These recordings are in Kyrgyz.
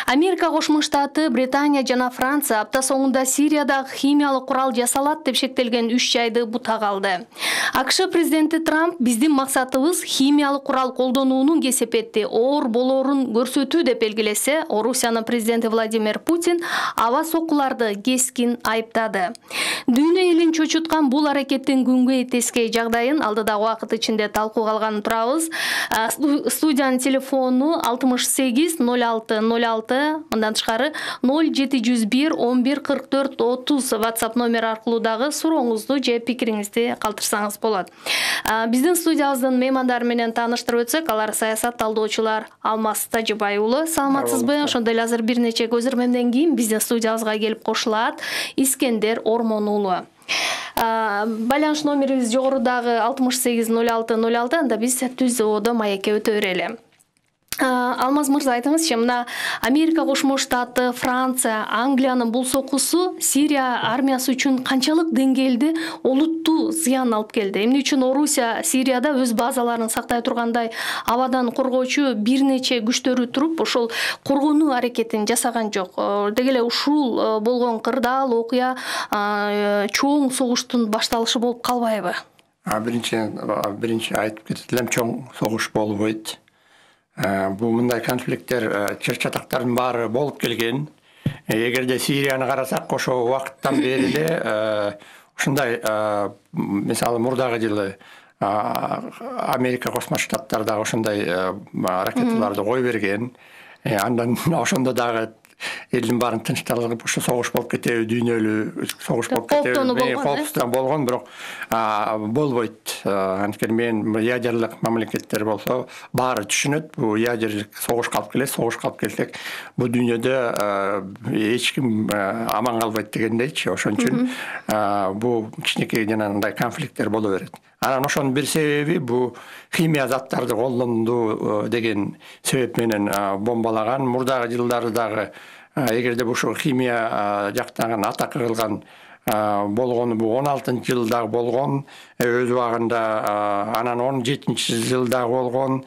Америка Кошмо Штаты, Британия жана Франция апта соңунда Сириядагы химиялык курал жасалат деп шектелген 3 жайды бута калды. АКШ президенти Трамп биздин максатыбыз химиялык курал колдонуунун кесепетти оор болоорун көрсөтүү деп белгилесе, Орусиянын президенти Владимир Путин аба сокуларды кескин айыптады. Дүйнө элин чочуткан бул аракеттин күнгөй тескей жагдайын алдыдагы убакыт ичинде талкууга алганын турабыз. Студиянын телефону 68 06 06, мындан тышкары 0701 11 44 30 WhatsApp номер аркылуу дагы сурооңузду же пикириңизди калтырсаңыз болот. Биздин студиябыздын меймандары менен тааныштырып өтсөк, алар саясат талдоочулар Алмаз Тажыбай уулу. Саламатсызбы? Ошондой эле азыр бир нече көзөрмөмдөн кийин биздин студиябызга келип кошулат Искендер Ормон уулу. Байланыш номерибиз жогорудагы 68 06 06, анда биз түз оодо маекке өтө берели. Алмаз мырза, айтыңызчы, мына Америка Кошмо Штаты, Франция, Англиянын бул сокусу Сирия армиясы үчүн канчалык деңгээлде олуттуу зыян алып келди? Эмне үчүн Орусия Сирияда өз базаларын сактай тургандай абадан коргоочу бир нече күчтөрү туруп, ошол коргонуу аракетин жасаган жок? Деги эле ушул болгон кырдаал окуя чоң согуштун башталышы болуп калбайбы? Биринчи айтып кетет элем, чоң согуш болбойт. Бул мындай конфликттер чыр-чатактардын баары болуп келген. Эгерде Сирияны карасак, ошол убакыттан бери эле ушундай, мисалы мурдагы жылы Америка Кошмо Штаттары ошондой ракеталарды кое берген. Андан ошондо дагы элдин баарын тынчталып, ушу согуш болуп кетеби, дүйнөлүү согуш болуп кетеби, коопсуздук болгон, бирок болбойт. Анткени мен ядерлык мамлекеттер болсо баары түшүнөт, бул ядерлик согуш калып келет, согуш калып келсек, бул дүйнөдө эч ким аман калбайт дегендейчи. Ошон үчүн бул кичинекей жанагындай конфликттер боло берет. Анан ошонун бир себеби бул химия заттарды колдонду деген себеп менен бомбалаган. Мурдагы жылдары дагы эгерде ушул химия жактаган атака кылган болгону бул 16-жылдагы болгон, өз убагында анан 17-жылдагы болгон,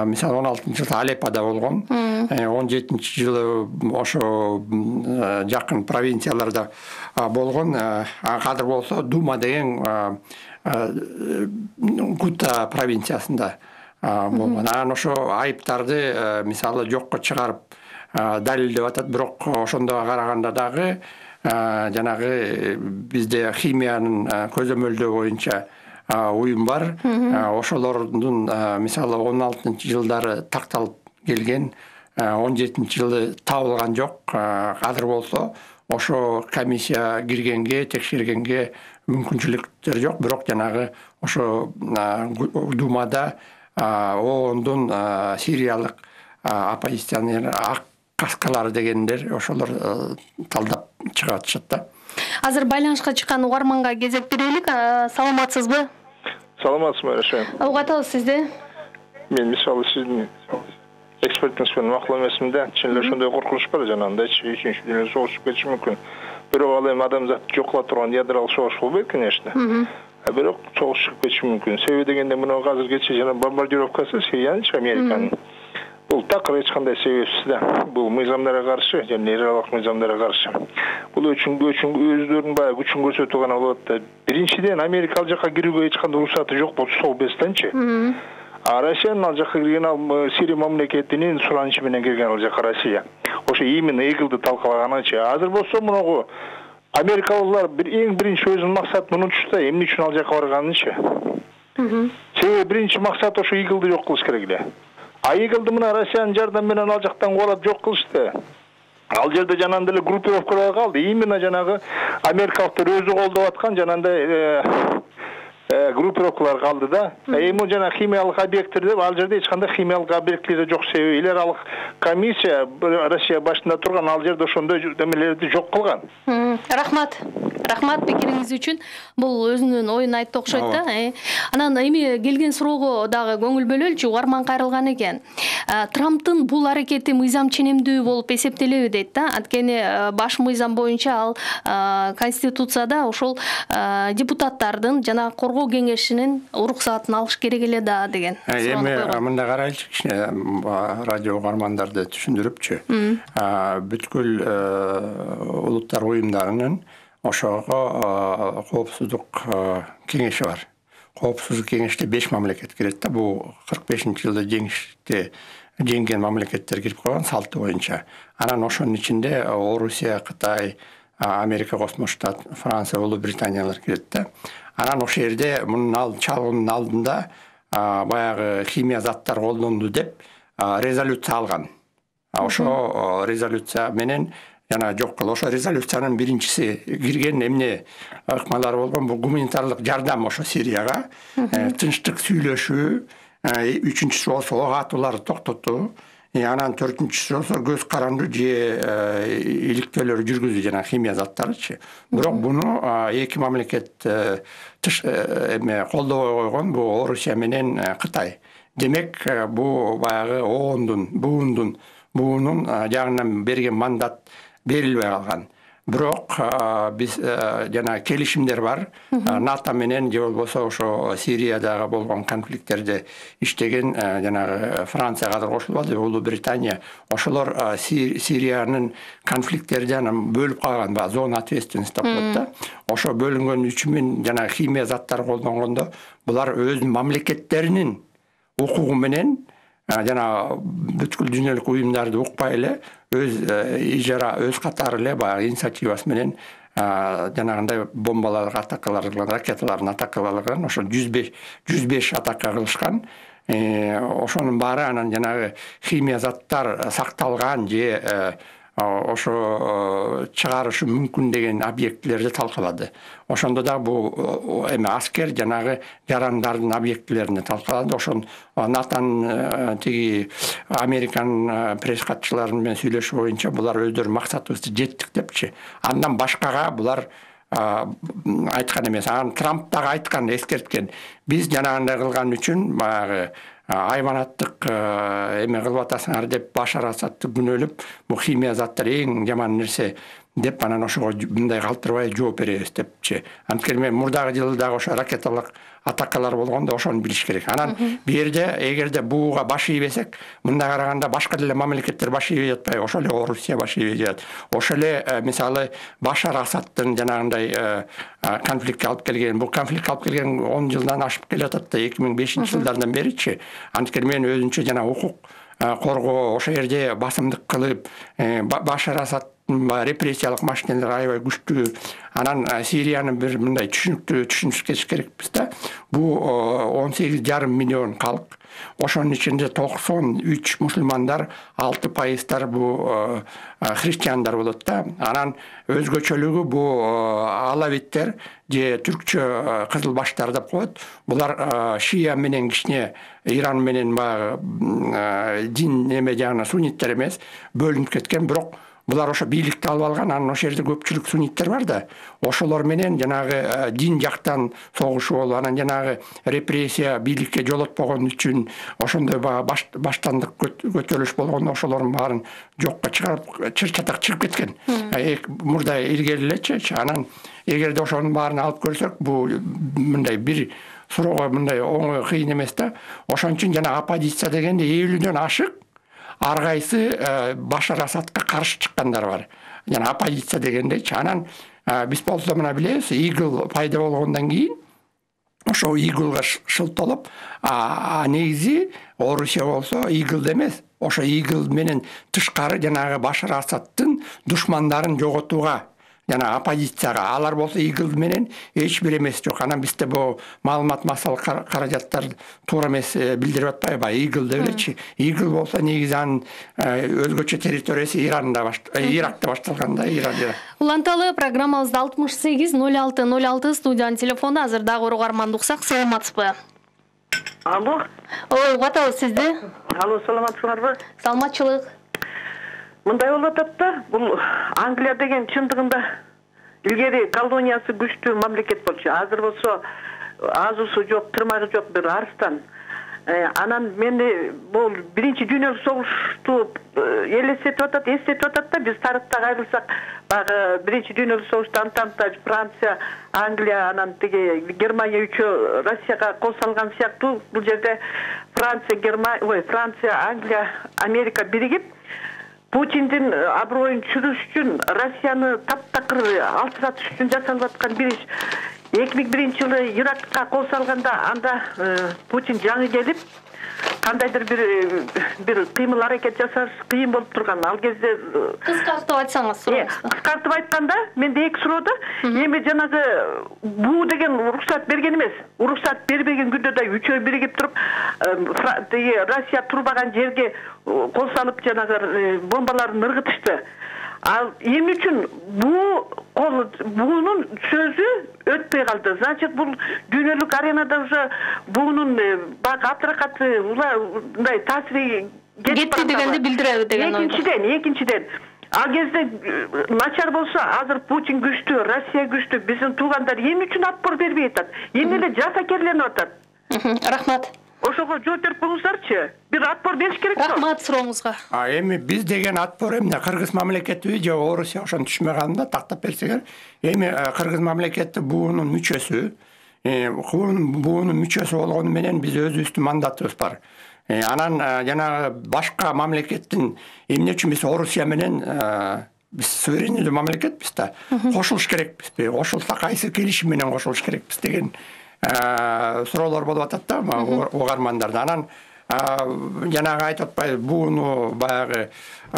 мисалы 16-жылда Алеппода болгон, 17-жылы ошо жакын провинцияларда болгон, азыр болсо Дума деген Гута провинциясында болгон. Анан ошо айыптарды мисалы жокко чыгарып далилдеп атат, бирок ошондого караганда дагы жанагы бизде химиянын көзөмөлдөө боюнча уюм бар. Ошолордун мисалы 16-жылдары такталып келген, 17-жылы табылган жок. Азыр болсо ошо комиссия киргенге, текшергенге мүмкүнчүлүктөр жок, бирок жанагы ошо Думада оондун сириялык оппозиционер каскалар дегендер ошолор талдап чыгып атышат да. Азыр байланышка чыккан угарманга кезек берелик. Саламатсызбы? Саламатсызбы, Рашен. Угатабыз сизди. Мен мисалы сиздин экспертиңиз менен макул эмесмин да. Чын эле ошондой коркунуч бар жанагындайчы, экинчи дүйнөлүк согуш кетиши мүмкүн. Бирок ал эми адамзатты жоккула турган ядролук согуш болбойт, конечно. Бирок согуш чыгып кетиши мүмкүн. Себеби дегенде мына азыркыча жана бомбардировкасы Сириянын, Американын. Бул такыр эч кандай себепсиз да. Бул мыйзамдарга каршы, жана эл аралык мыйзамдарга каршы. Бул үчүн өздөрүнүн баягы күчүн көрсөтүү гана болот да. Биринчиден Америка ал жака кирүүгө эч кандай уруксаты жок болчу, сол бестенчи. Россиянын ал жака кирген, ал Сирия мамлекетинин суранычы менен кирген ал жака Россия. Ошо именно Игилди талкалаганычы. Азыр болсо мунагу Америкалыклар эң биринчи өзүнүн максатын унутушту да, эмне үчүн ал жака барганычы. Себеби биринчи максат ошо Игилди жок кылыш керек эле. А Игилди мына Россиянын жардамы менен ал жактан кубалап жок кылышты. Ал жерде жанагындай эле группировкалар калды. Именно жанагы америкалыктар өзү колдоп аткан жанагындай группировкалар калды да. Эми жана химиялык объекттерде ал жерде эч кандай химиялык объекттер жок, себеби эл аралык комиссия Россия башында турган ал жерде ошондой демелерди жок кылган. Рахмат. Рахмат пикириңиз үчүн. Бул өзүнүн оюн айтты окшойт да. Анан эми келген суроого дагы көңүл бөлөлчү, угарман кайрылган экен. Трамптын бул аракети мыйзам ченемдүү болуп эсептелеби дейт да. Анткени баш мыйзам боюнча ал Конституцияда ошол депутаттардын жана коргоо коргоо кеңешинин уруксатын алыш керек эле да деген. Эми мында карайлычы, кичине радио угармандарды түшүндүрүпчү. Бүткүл улуттар уюмдарынын ошого коопсуздук кеңеши бар. Коопсуздук кеңеште 5 мамлекет кирет да. Бул 45-жылда жеңген мамлекеттер кирип койгон салты боюнча. Анан ошонун ичинде Орусия, Кытай, Америка Кошмо Штат, Франция, Улуу Британиялар кирет да. Анан ошол жерде мунун чалгынын алдында баягы химия заттар колдонду деп резолюция алган. Ошо резолюция менен жана жок кылып, ошо резолюциянын биринчиси кирген эмне ыкмалары болгон, бул гуманитарлык жардам ошо Сирияга, тынчтык сүйлөшүү, үчүнчүсү болсо ок атууларды токтотуу, анан төртүнчүсү болсо көз каранды же иликтөөлөр жүргүзүү жана химия заттарычы. Бирок буну эки мамлекет колдобой койгон, бул Орусия менен Кытай. Демек, бул баягы буунун жагынан берген мандат берилбей калган. Бирок биз жана келишимдер бар. НАТО менен же болбосо ошо Сириядагы болгон конфликттерди иштеген жана Франция кадыр кошулбады, Улуу Британия. Ошолор Сириянын конфликттерди анан бөлүп калган, зона ответственности деп коет да. Ошо бөлүнгөн үчүмүн жана химия заттары колдонгондо булар өз мамлекеттеринин укугу менен жана бүткүл дүйнөлүк уюмдарды укпай эле өз ижара, өз катары эле баягы инициативасы менен жанагындай бомбаларды атакалар кылган, ракеталарын атакалар кылган, ошо 105 атака кылышкан. Ошонун баары анан жанагы химия заттар сакталган же ошо чыгарышы мүмкүн деген объектилерди талкалады. Ошондо да бул аскер жанагы жарандардын объектилерин талкалады. Ошон НАТОнун тиги Американын пресс катчылары менен сүйлөшүү боюнча булар өздөрү максатыбызды жеттик депчи. Андан башкага булар айткан эмес. Анан Трамп дагы айткан, эскерткен. Биз жанагындай кылган үчүн баягы айванаттык эме кылып атасыңар деп Башар Асадты күнөөлөп, бул химия заттар эң жаман нерсе деп анан ошого мындай калтырбай жооп беребиз депчи. Анткени мен мурдагы жылы дагы ошо ракеталык атакалар болгондо ошону билиш керек. Анан бу жерде эгерде бууга баш ийбесек, мындай караганда башка деле мамлекеттер баш ийбей жатпайбы? Ошол эле Орусия баш ийбей жатат. Ошол эле мисалы Башар Асадтын жанагындай конфликтке алып келген, бул конфликтке алып келген 10 жылдан ашып келатат да, 2005-жылдардан беричи. Анткени мен өзүнчө жана укук коргоо ошол жерде басымдык кылып, Башар Асад репрессиялык машиналар аябай күчтүү. Анан Сириянын бир мындай түшүнүш керекпиз да. Бул 18,5 миллион калк. Ошонун ичинде 93 мусулмандар, 6% бул христиандар болот да. Анан өзгөчөлүгү бул алавиттер же түркчө кызыл баштар деп коет. Булар шия менен кичине Иран менен дин эме жагына сунниттер эмес, бөлүнүп кеткен. Бирок булар ошо бийликти алып алган, анан ошол жерде көпчүлүк сунниттер бар да. Ошолор менен жанагы дин жактан согушуу болуп, анан жанагы репрессия бийликке жолотпогон үчүн ошондой баштандык көтөрүлүш болгондо ошолордун баарын жокко чыгарып, чыр-чатак чыгып кеткен. Мурда илгери элечи. Анан эгерде ошонун баарын алып көрсөк, бул мындай бир суроого мындай оңой кыйын эмес да. Ошон үчүн жана оппозиция дегенде 50дөн ашык ар кайсы Башар Асадка каршы чыккандар бар. Жана оппозиция дегендечи. Анан биз болсо мына билебиз, Игл пайда болгондон кийин ошо Иглга шылталып, негизи Орусия болсо Иглды эмес, ошо Игл менен тышкары жанагы Башар Асадтын душмандарын жоготууга жана оппозицияга, алар болсо Игл менен эч бир эмес жок. Анан бизде бул маалымат массалык каражаттар туура эмес билдирип атпайбы? Игл делечи. Игл болсо негизи анын өзгөчө территориясы Иракта башталган да, Уланталы программабызда 68-06-06 студиянын телефону. Азыр дагы угарманды уксак, саламатсызбы? Алло. Ой, угатабыз сизди. Алло, саламатсыңарбы? Саламатчылык. Мындай болуп атат да, бул Англия деген чындыгында илгери колониясы күчтүү мамлекет болчу. Азыр болсо азуусу жок, тырмагы жок бир арстан. Анан мен бул биринчи дүйнөлүк согушту элестетип атат, эстетип атат да, биз тарыхта кайрылсак, баягы биринчи дүйнөлүк согушта Антанта, Франция, Англия, анан тиги Германия үчөө Россияга кол салган сыяктуу, бул жерде Франция, Англия, Америка биригип Путиндин аброюн түшүрүш үчүн, Россияны таптакыр алсыратыш үчүн жасалып аткан бир иш. 2001-жылы Иракка кол салганда, анда Путин жаңы келип, кандайдыр бир кыймыл аракет жасаш кыйын болуп турган. Ал кезде кыскартып айтсаңыз суроңузду. Кыскартып айтканда, менде эки суроо да. Эми жанагы буу деген уруксат берген эмес. Уруксат бербеген күндө да үчөө биригип туруп, Россия турбаган жерге кол салып жанагы бомбаларын ыргытышты. Ал эмне үчүн буунун сөзү өтпөй калды. Значит, бул дүйнөлүк аренада уже буунун бак атракаты мындай таасири кетти дегенди билдиреби деген ой. Экинчиден, ал кезде начар болсо, азыр Путин күчтүү, Россия күчтүү, биздин туугандар эмне үчүн отпор бербей атат? Эмне эле жасакерленип атат? Рахмат. Ошого жооп берип коюңуздарчы. Бир отпор бериш керек. Рахмат сурооңузга. Эми биз деген отпор эмне Кыргыз мамлекетиби же Орусия ошону түшүнбөй калдым да, тактап берсеңер. Эми Кыргыз мамлекети буунун мүчөсү, буунун мүчөсү болгону менен биз өзүбүздүн мандатыбыз бар. Анан жана башка мамлекеттин эмне үчүн биз Орусия менен биз суверенный мамлекетпиз да, кошулуш керекпизби? Кошулсак кайсы келишим менен кошулуш керекпиз деген суроолор болуп атат да угармандарда. Анан жанагы айтып атпайбы, бууну баягы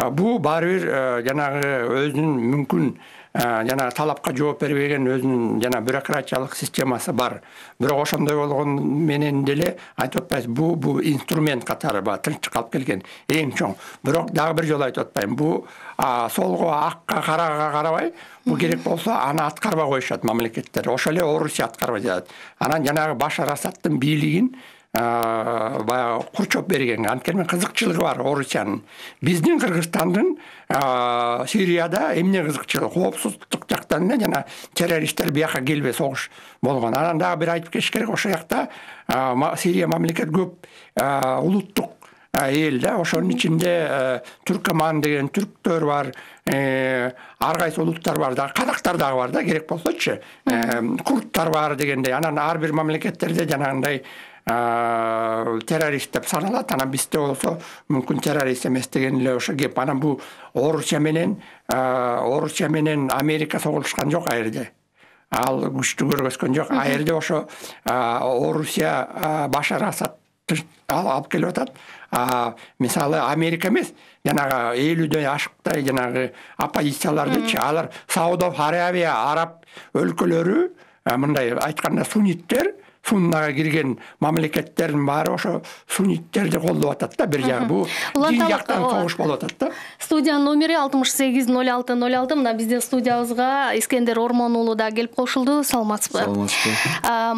буу баары бир жанагы өзүнүн мүмкүн жана талапка жооп бербеген өзүнүн жана бюрократиялык системасы бар. Бирок ошондой болгон менен деле айтып атпайбы, бул инструмент катары тынчтык алып келген эң чоң. Бирок дагы бир жолу айтып атпайм, бул солго, акка, карага карабай, бул керек болсо аны аткарбай коюшат мамлекеттер. Ошол эле Орусия аткарбай жатат. Анан жанагы Башар Асадтын бийлигин баягы курчоп берген, анткени кызыкчылыгы бар Орусиянын. Биздин Кыргызстандын Сирияда эмне кызыкчылыгы, коопсуздук жактан эле жана террористтер бияка келбей согуш болгон. Анан дагы бир айтып кетиш керек, ошол жакта Сирия мамлекет көп улуттук эл да, ошонун ичинде Түркман деген түрктөр бар, ар кайсы улуттар бар да, казактар дагы бар да, керек болсочу. Курдтар бар дегендей. Анан ар бир мамлекеттерде жанагындай террорист деп саналат. Анан бизде болсо мүмкүн террорист эмес деген эле ошо кеп. Анан бул Орусия менен Америка согулушкан жок а жерде. Ал күчтү көргөзгөн жок. А жерде ошо Орусия Башар Асад алып келип атат. Мисалы Америка эмес, жанагы 50дөн ашыктай жанагы оппозициялардычы, алар Сауд Арабия, араб өлкөлөрү, мындай айтканда сунниттер, суннага кирген мамлекеттердин баары ошо сунниттерди колдоп атат да, бир жагы. Бул дин жактан согуш болуп атат да. Студиянын номери 680606. Мына биздин студиябызга Искендер Ормон уулу да келип кошулду. Саламатсызбы? Саламатсызбы.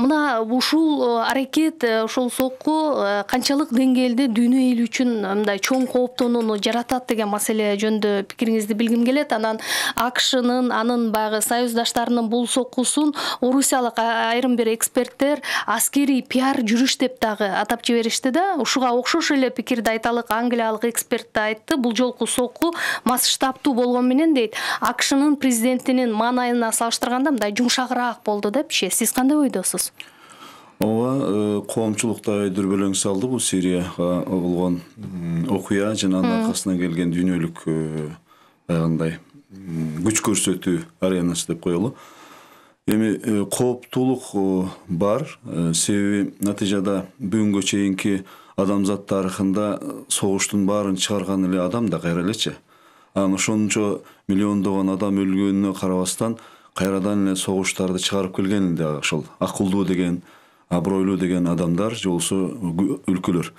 Мына ушул аракет, ушул сокку канчалык деңгээлде дүйнө эли үчүн мындай чоң кооптонууну жаратат деген маселе жөнүндө пикириңизди билгим келет. Анан АКШнын, анын баягы союздаштарынын бул соккусун орусиялык айрым бир эксперттер аскери пиар жүрүш деп дагы атап жиберишти да. Ушуга окшош эле пикирди айталык англиялык эксперт да айтты. Бул жолку сокку масштабтуу болгон менен дейт, АКШнын президентинин маанайына салыштырганда мындай жумшагыраак болду депчи. Сиз кандай ойдосуз? Ооба, коомчулукта дүрбөлөң салды бул Сирияга болгон окуя жана анын аркасынан келген дүйнөлүк баягындай күч көрсөтүү аренасы деп коелу. Эми кооптуулук бар, себеби натыйжада бүгүнгө чейинки адамзат тарыхында согуштун баарын чыгарган эле адам да кайра элечи. Анан ошончо миллиондогон адам өлгөнүнө карабастан кайрадан эле согуштарды чыгарып келген да ошол акылдуу деген, абройлуу деген адамдар же болсо өлкөлөр.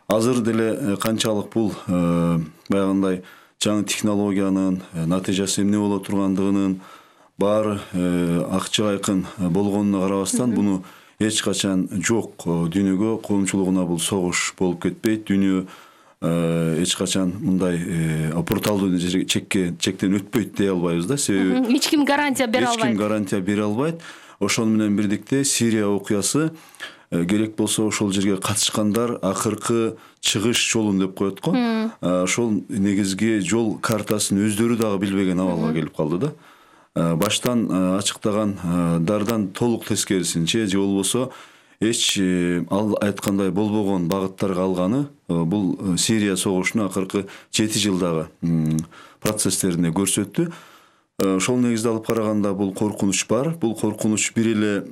Азыр деле канчалык бул баягындай жаңы технологиянын натыйжасы эмне боло тургандыгынын баары ачык айкын болгонуна карабастан буну эч качан жок, дүйнөгө коомчулугуна бул согуш болуп кетпейт. Дүйнө эч качан мындай бруталдуу чектен өтпөйт дей албайбыз да, себеби эч ким гарантия бере албайт. Эч ким гарантия бере албайт. Ошону менен бирдикте Сирия окуясы керек болсо ошол жерге катышкандар акыркы чыгыш жолун деп коет го. Ошол негизги жол картасын өздөрү дагы билбеген абалга келип калды да. Баштан ачыктаган дардан толук тескерисинче же болбосо эч ал айткандай болбогон багыттарга алганы бул Сирия согушунун акыркы 7 жылдагы процесстерине көрсөттү. Ошол негизде алып караганда бул коркунуч бар. Бул коркунуч бир эле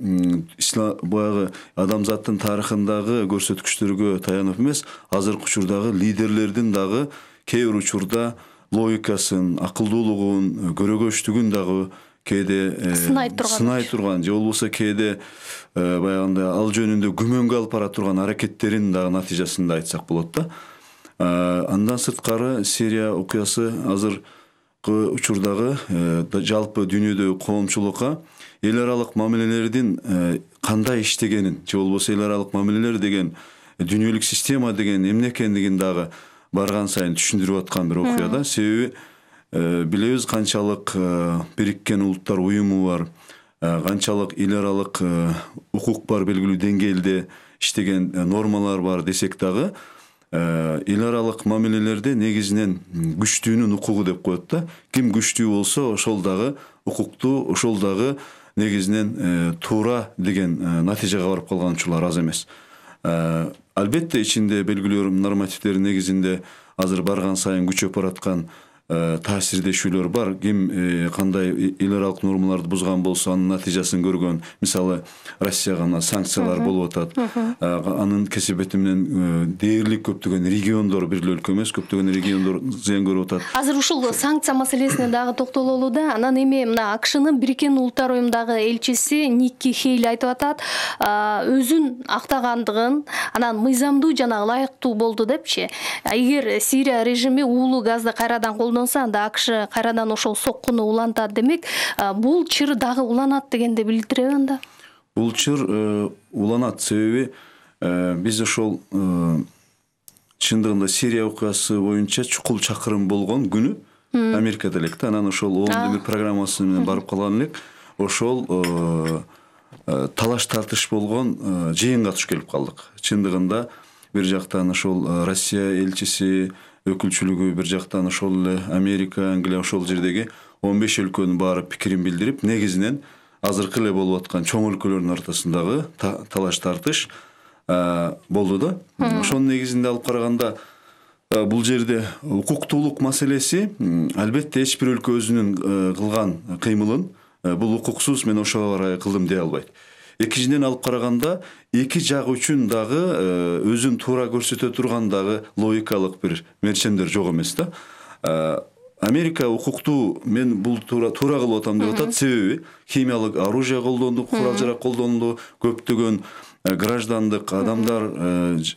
баягы адамзаттын тарыхындагы көрсөткүчтөргө таянып эмес, азыркы учурдагы лидерлердин дагы кээ бир учурда логикасын, акылдуулугун, көрөгөчтүгүн дагы кээде сынай турган же болбосо кээде баягындай ал жөнүндө күмөнгө алып бара турган аракеттерин дагы натыйжасында айтсак болот да. Андан сырткары Сирия окуясы азыр учурдагы жалпы дүйнөдөгү коомчулукка эл аралык мамилелердин кандай иштегенин же болбосо эл аралык мамилелер деген дүйнөлүк система деген эмне экендигин дагы барган сайын түшүндүрүп аткан бир окуя да. Себеби билебиз канчалык Бириккен Улуттар уюму бар, канчалык эл аралык укук бар, белгилүү деңгээлде иштеген нормалар бар десек дагы эл аралык мамилелерде негизинен күчтүүнүн укугу деп коет да. Ким күчтүү болсо ошол дагы укуктуу, ошол дагы негизинен туура деген натыйжага барып калган учурлар аз эмес. Албетте ичинде белгилүү нормативдердин негизинде азыр барган сайын күчөп бараткан таасирдешүүлөр бар. Ким кандай эл аралык нормаларды бузган болсо анын натыйжасын көргөн. Мисалы Россияга мына санкциялар болуп атат. Анын кесепети менен дээрлик көптөгөн региондор, бир эле өлкө эмес, көптөгөн региондор зыян көрүп атат. Азыр ушул санкция маселесине дагы токтололу да. Анан эми мына АКШнын Бириккен Улуттар уюмундагы элчиси Никки Хейли айтып атат, өзүн актагандыгын, анан мыйзамдуу жана ылайыктуу болду депчи. Эгер Сирия режими уулуу газды кайрадан анда АКШ кайрадан ошол соккуну улантат демек, бул чыр дагы уланат дегенди билдиреби анда? Бул чыр уланат, себеби биз ошол чындыгында Сирия окуясы боюнча чукул чакырым болгон күнү Америкада элек да, анан ошол 11 программасы менен барып калган элек, ошол талаш тартыш болгон жыйынга туш келип калдык. Чындыгында бир жактан ошол Россия элчиси өкүлчүлүгү, бир жактан ошол эле Америка, Англия ошол жердеги 15 өлкөнүн баары пикирин билдирип, негизинен азыркы эле болуп аткан чоң өлкөлөрдүн ортосундагы талаш тартыш болду да. Ошонун негизинде алып караганда бул жерде укуктуулук маселеси албетте эч бир өлкө өзүнүн кылган кыймылын бул укуксуз мен ошого карай кылдым дей албайт. Экинчиден алып караганда эки жак үчүн дагы өзүн туура көрсөтө турган дагы логикалык бир мерчемдер жок эмес да. Америка укуктуу мен бул туура кылып атам деп атат, себеби химиялык оружие колдонду, курал жарак колдонду, көптөгөн граждандык адамдар,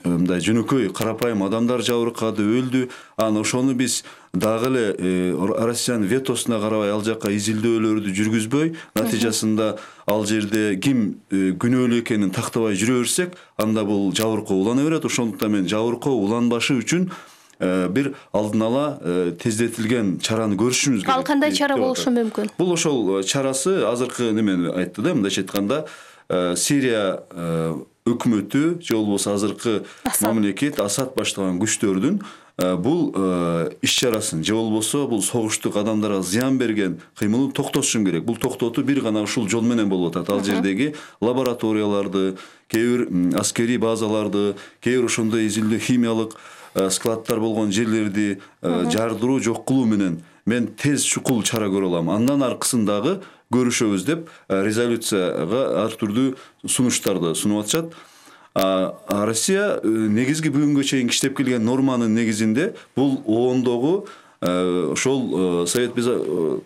мындай жөнөкөй карапайым адамдар жабыркады, өлдү. Анан ошону биз дагы эле Россиянын ветосуна карабай ал жакка изилдөөлөрдү жүргүзбөй, натыйжасында ал жерде ким күнөөлүү экенин тактабай жүрө берсек, анда бул жабыркоо улана берет. Ошондуктан мен жабыркоо уланбашы үчүн бир алдын ала тездетилген чараны көрүшүбүз керек. Ал кандай чара болушу мүмкүн? Бул ошол чарасы азыркы немени айтты да, мындайча айтканда Сирия өкмөтү же болбосо азыркы мамлекет Асад баштаган күчтөрдүн бул иш чарасын же болбосо бул согуштук адамдарга зыян берген кыймылын токтотушун керек. Бул токтотуу бир гана ушул жол менен болуп атат. Ал жердеги лабораторияларды, кээ бир аскерий базаларды, кээ бир ошондой изилдөө химиялык складдар болгон жерлерди жардыруу, жок кылуу менен мен тез чукул чара көрө алам. Андан аркысын дагы көрүшөбүз деп резолюцияга ар түрдүү сунуштарды сунуп атышат. Россия негизги бүгүнгө чейин иштеп келген норманын негизинде бул оондогу ошол Совет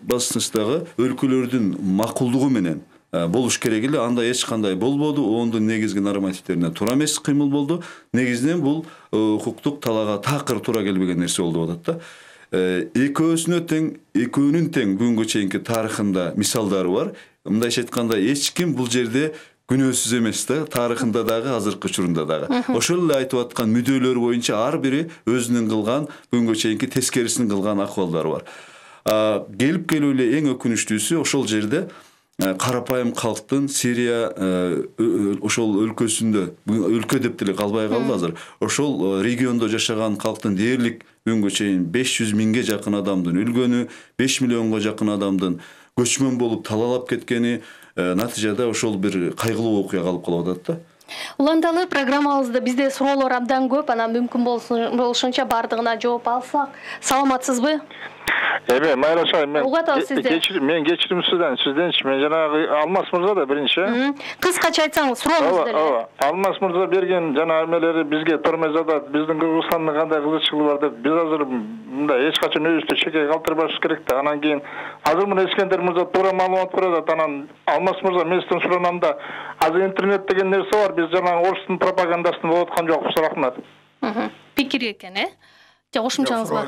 басынычтагы өлкөлөрдүн макулдугу менен болуш керек эле. Анда эч кандай болбоду. ООНдун негизги нормативтерине туура эмес кыймыл болду. Негизинен бул укуктук талаага такыр туура келбеген нерсе болду деп атат да. Экөөнүн тең бүгүнгө чейинки тарыхында мисалдары бар. Мындайча айтканда эч ким бул жерде күнөөсүз эмес да, тарыхында дагы, азыркы учурунда дагы. Ошол эле айтып аткан мүдөлөр боюнча ар бири өзүнүн кылган, бүгүнгө чейинки тескерисин кылган акыбалдары бар. Келип келүү эле эң өкүнүчтүүсү ошол жерде карапайым калктын Сирия ошол өлкөсүндө, өлкө деп деле калбай калды азыр. Ошол региондо жашаган калктын дээрлик бүгүнгө чейин 500 миңге жакын адамдын өлгөнү, 5 миллионго жакын адамдын көчмөн болуп талалап кеткени, натыйжада ошол бир кайгылуу окуя калып калып атат да. Уланталы программабызда бизде суроолор абдан көп, анан мүмкүн болушунча бардыгына жооп алсак. Саламатсызбы? Майра мен кечирим сизденчи. Мен жанагы Алмаз мырза да биринчи. Кыскача айтсаңыз, сурооңузду деле. Алмаз мырза берген жана эмелери бизге тормозада биздин Кыргызстандын кандай кызыкчылыгы бар деп, биз азыр мындай эч качан өзүбүздү чекке калтырбашыбыз керек да. Анан кийин азыр мына Искендер мырза туура маалымат берет. Анан Алмаз мырза мен сизден суранам да, азыр интернет деген нерсе бар, биз жанагы орустун пропагандасын болуп аткан жокпуз, рахмат. Пикир экен, кошумчаңыз бар.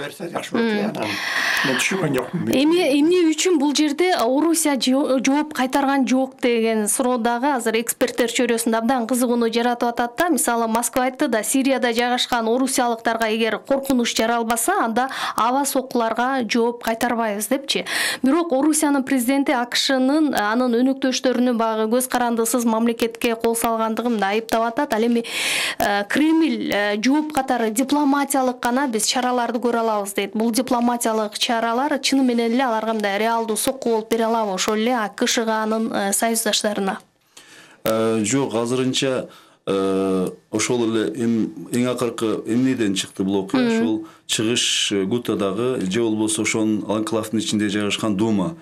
Мен түшүнгөн жокмун. Эмне үчүн бул жерде Орусия жооп кайтарган жок деген суроо дагы азыр эксперттер чөйрөсүндө абдан кызыгууну жаратып атат да. Мисалы Москва айтты да, Сирияда жайгашкан орусиялыктарга эгер коркунуч жаралбаса, анда аба соккуларга жооп кайтарбайбыз депчи. Бирок Орусиянын президенти АКШнын анын өнөктөштөрүнүн багы көз карандысыз мамлекетке кол салгандыгын да айыптап атат. Ал эми Кремль жооп катары дипломатиялык гана биз чараларды көрө алабыз дейт. Бул дипломатиялык чаралар чыны менен эле аларга мындай реалдуу сокку болуп бере алабы ошол эле АКШга анын союздаштарына? Жок, азырынча ошол эле эң акыркы эмнеден чыкты бул окуя? Ошол чыгыш Гутадагы же болбосо ошонун анклавдын ичинде жайгашкан Дума,